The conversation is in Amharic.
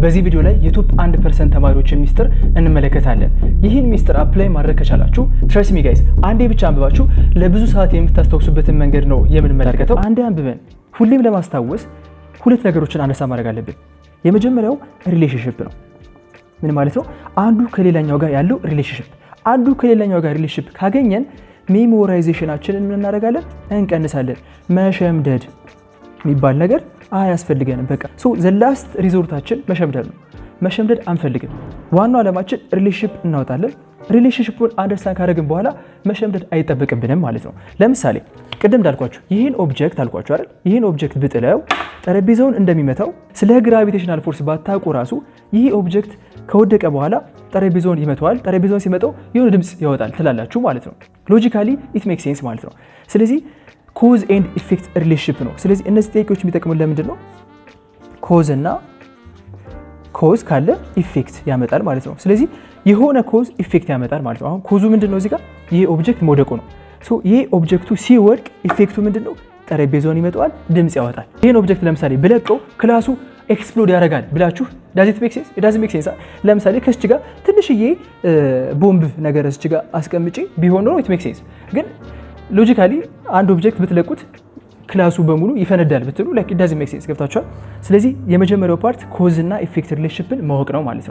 በዚህ ቪዲዮ ላይ የቶፕ 1% ተማሪዎችን ሚስጥር እንመለከታለን። ይህን ሚስጥር አፕላይ ማድረግ ከቻላችሁ ትረስት ሚ ጋይስ አንዴ ብቻ አንብባችሁ ለብዙ ሰዓት የምታስታውሱበትን መንገድ ነው የምንመለከተው። አንዴ አንብበን ሁሌም ለማስታወስ ሁለት ነገሮችን አነሳ ማድረግ አለብን። የመጀመሪያው ሪሌሽንሺፕ ነው። ምን ማለት ነው? አንዱ ከሌላኛው ጋር ያለው ሪሌሽንሺፕ። አንዱ ከሌላኛው ጋር ሪሌሽንሺፕ ካገኘን ሜሞራይዜሽናችንን ምን እናደርጋለን? እንቀንሳለን። መሸምደድ የሚባል ነገር አያስፈልገንም። በቃ ዘ ላስት ሪዞርታችን መሸምደድ ነው። መሸምደድ አንፈልግም። ዋናው ዓላማችን ሪሌሽንሺፕ እናወጣለን። ሪሌሽንሺፑን አንደርስታንድ ካደረግን በኋላ መሸምደድ አይጠበቅብንም ማለት ነው። ለምሳሌ ቅድም እንዳልኳችሁ ይህን ኦብጀክት አልኳችሁ አይደል? ይህን ኦብጀክት ብጥለው ጠረጴዛውን እንደሚመታው ስለ ግራቪቴሽናል ፎርስ ባታውቁ ራሱ ይህ ኦብጀክት ከወደቀ በኋላ ጠረጴዛውን ይመታዋል። ጠረጴዛውን ሲመታው የሆነ ድምፅ ያወጣል ትላላችሁ ማለት ነው። ሎጂካሊ ኢት ሜክ ሴንስ ማለት ነው። ስለዚህ ኮዝ ኤንድ ኢፌክት ሪሌሽንሺፕ ነው። ስለዚህ እነዚህ ጥያቄዎች የሚጠቅሙን ለምንድን ነው? ኮዝ እና ኮዝ ካለ ኢፌክት ያመጣል ማለት ነው። ስለዚህ የሆነ ኮዝ ኢፌክት ያመጣል ማለት ነው። አሁን ኮዙ ምንድነው? እዚህ ጋር ይሄ ኦብጀክት መውደቁ ነው። ይሄ ኦብጀክቱ ሲወድቅ ኢፌክቱ ምንድነው? ጠረጴዛውን ይመጣዋል፣ ድምፅ ያወጣል። ይሄን ኦብጀክት ለምሳሌ ብለቀው ክላሱ ኤክስፕሎድ ያደርጋል ብላችሁ ዳዚት ሜክ ሴንስ? ዳዝ ሜክ ሴንስ። ለምሳሌ ከስች ጋር ትንሽዬ ቦምብ ነገር እስች ጋር አስቀምጪ ቢሆን ነው ኢት ሜክ ሴንስ። ግን ሎጂካሊ አንድ ኦብጀክት ብትለቁት ክላሱ በሙሉ ይፈነዳል ብትሉ ላይክ ዳዝ ሜክ ሴንስ። ገብታችኋል? ስለዚህ የመጀመሪያው ፓርት ኮዝ እና ኢፌክት ሪሌሽንሺፕን ማወቅ ነው ማለት ነው።